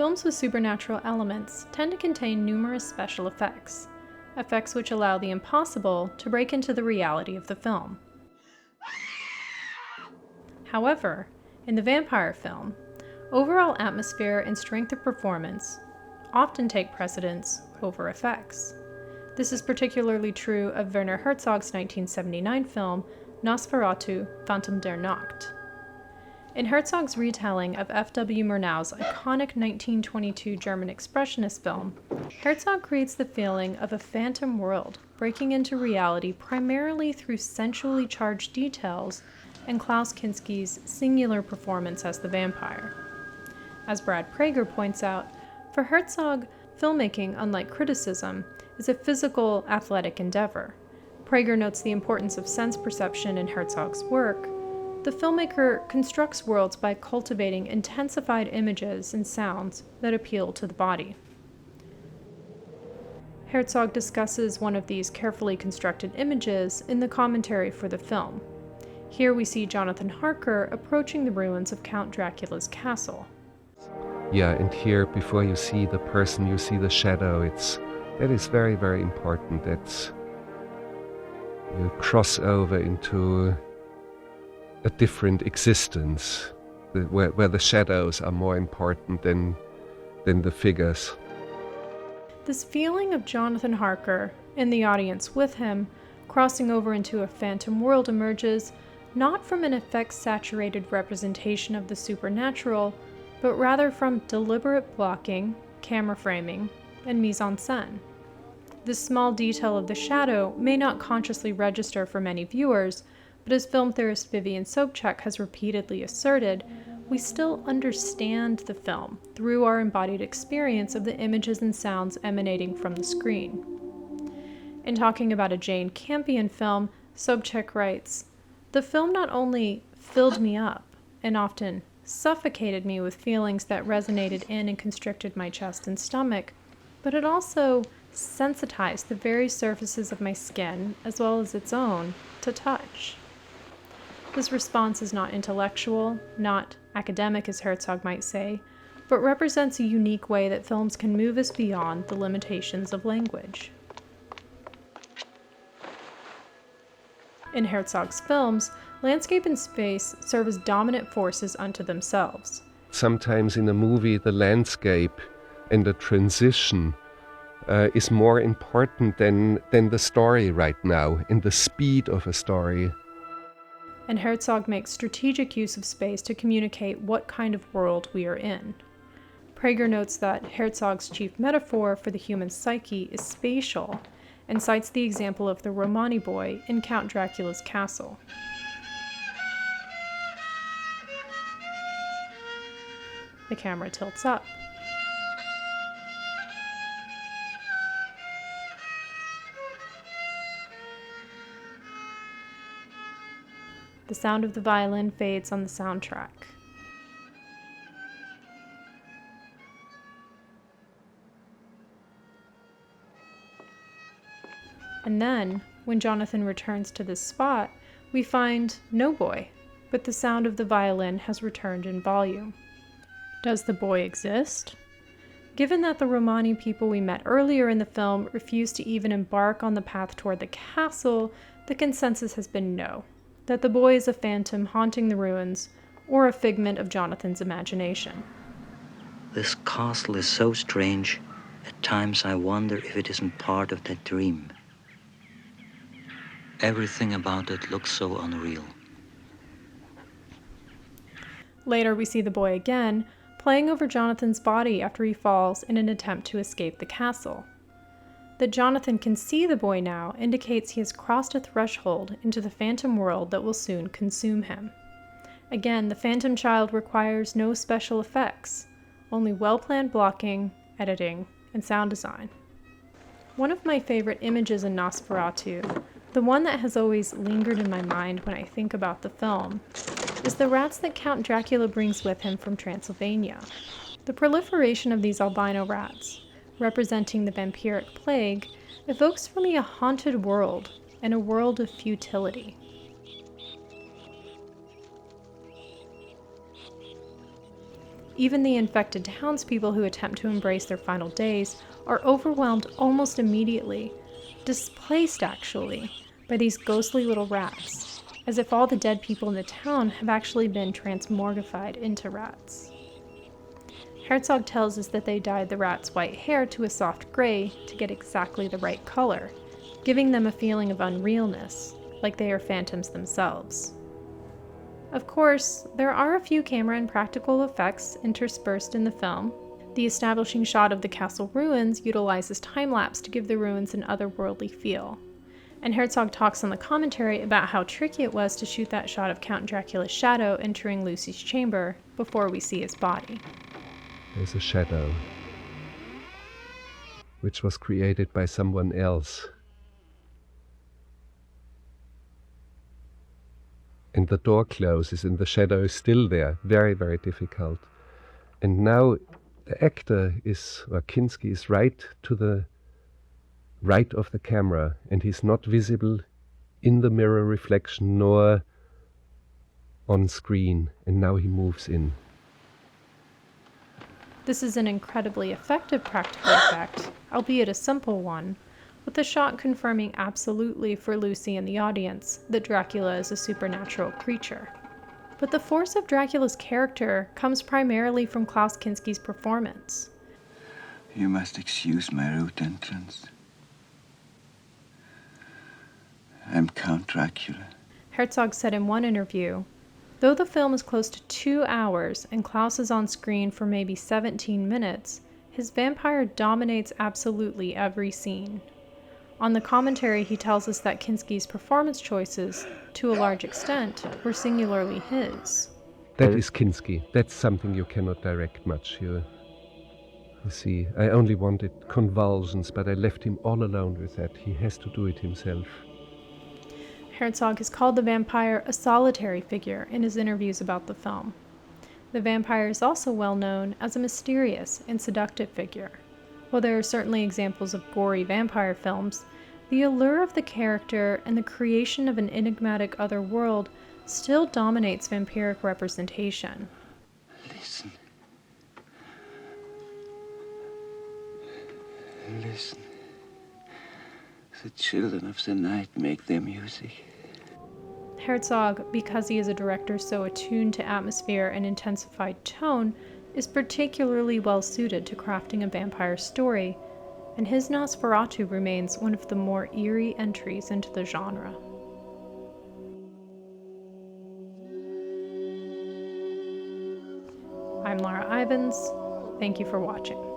Films with supernatural elements tend to contain numerous special effects, effects which allow the impossible to break into the reality of the film. However, in the vampire film, overall atmosphere and strength of performance often take precedence over effects. This is particularly true of Werner Herzog's 1979 film Nosferatu, Phantom der Nacht. In Herzog's retelling of F.W. Murnau's iconic 1922 German expressionist film, Herzog creates the feeling of a phantom world breaking into reality primarily through sensually charged details and Klaus Kinski's singular performance as the vampire. As Brad Prager points out, for Herzog, filmmaking, unlike criticism, is a physical, athletic endeavor. Prager notes the importance of sense perception in Herzog's work. The filmmaker constructs worlds by cultivating intensified images and sounds that appeal to the body. Herzog discusses one of these carefully constructed images in the commentary for the film. Here we see Jonathan Harker approaching the ruins of Count Dracula's castle. Yeah, and here, before you see the person, you see the shadow. That is very, very important. That you cross over into a different existence, where the shadows are more important than the figures. This feeling of Jonathan Harker, and the audience with him, crossing over into a phantom world emerges not from an effects-saturated representation of the supernatural, but rather from deliberate blocking, camera framing, and mise-en-scène. This small detail of the shadow may not consciously register for many viewers, but as film theorist Vivian Sobchak has repeatedly asserted, we still understand the film through our embodied experience of the images and sounds emanating from the screen. In talking about a Jane Campion film, Sobchak writes, "The film not only filled me up, and often suffocated me with feelings that resonated in and constricted my chest and stomach, but it also sensitized the very surfaces of my skin, as well as its own, to touch." This response is not intellectual, not academic as Herzog might say, but represents a unique way that films can move us beyond the limitations of language. In Herzog's films, landscape and space serve as dominant forces unto themselves. Sometimes in a movie, the landscape and the transition is more important than the story right now, in the speed of a story. And Herzog makes strategic use of space to communicate what kind of world we are in. Prager notes that Herzog's chief metaphor for the human psyche is spatial, and cites the example of the Romani boy in Count Dracula's castle. The camera tilts up. The sound of the violin fades on the soundtrack. And then, when Jonathan returns to this spot, we find no boy, but the sound of the violin has returned in volume. Does the boy exist? Given that the Romani people we met earlier in the film refused to even embark on the path toward the castle, the consensus has been no, that the boy is a phantom haunting the ruins, or a figment of Jonathan's imagination. This castle is so strange, at times I wonder if it isn't part of that dream. Everything about it looks so unreal. Later we see the boy again, playing over Jonathan's body after he falls in an attempt to escape the castle. That Jonathan can see the boy now indicates he has crossed a threshold into the phantom world that will soon consume him. Again, the phantom child requires no special effects, only well-planned blocking, editing, and sound design. One of my favorite images in Nosferatu, the one that has always lingered in my mind when I think about the film, is the rats that Count Dracula brings with him from Transylvania. The proliferation of these albino rats, representing the vampiric plague, evokes for me a haunted world and a world of futility. Even the infected townspeople who attempt to embrace their final days are overwhelmed almost immediately, displaced actually, by these ghostly little rats, as if all the dead people in the town have actually been transmorgified into rats. Herzog tells us that they dyed the rats' white hair to a soft gray to get exactly the right color, giving them a feeling of unrealness, like they are phantoms themselves. Of course, there are a few camera and practical effects interspersed in the film. The establishing shot of the castle ruins utilizes time-lapse to give the ruins an otherworldly feel. And Herzog talks on the commentary about how tricky it was to shoot that shot of Count Dracula's shadow entering Lucy's chamber before we see his body. There's a shadow, which was created by someone else. And the door closes and the shadow is still there. Very, very difficult. And now the actor Kinski is right to the right of the camera, and he's not visible in the mirror reflection nor on screen. And now he moves in. This is an incredibly effective practical effect, albeit a simple one, with the shot confirming absolutely for Lucy and the audience that Dracula is a supernatural creature. But the force of Dracula's character comes primarily from Klaus Kinski's performance. You must excuse my rude entrance. I'm Count Dracula. Herzog said in one interview, "Though the film is close to 2 hours and Klaus is on screen for maybe 17 minutes, his vampire dominates absolutely every scene." On the commentary, he tells us that Kinski's performance choices, to a large extent, were singularly his. That is Kinski. That's something you cannot direct much. You see, I only wanted convulsions, but I left him all alone with that. He has to do it himself. Herzog has called the vampire a solitary figure in his interviews about the film. The vampire is also well known as a mysterious and seductive figure. While there are certainly examples of gory vampire films, the allure of the character and the creation of an enigmatic other world still dominates vampiric representation. Listen. Listen. The children of the night make their music. Herzog, because he is a director so attuned to atmosphere and intensified tone, is particularly well suited to crafting a vampire story, and his Nosferatu remains one of the more eerie entries into the genre. I'm Laura Ivins. Thank you for watching.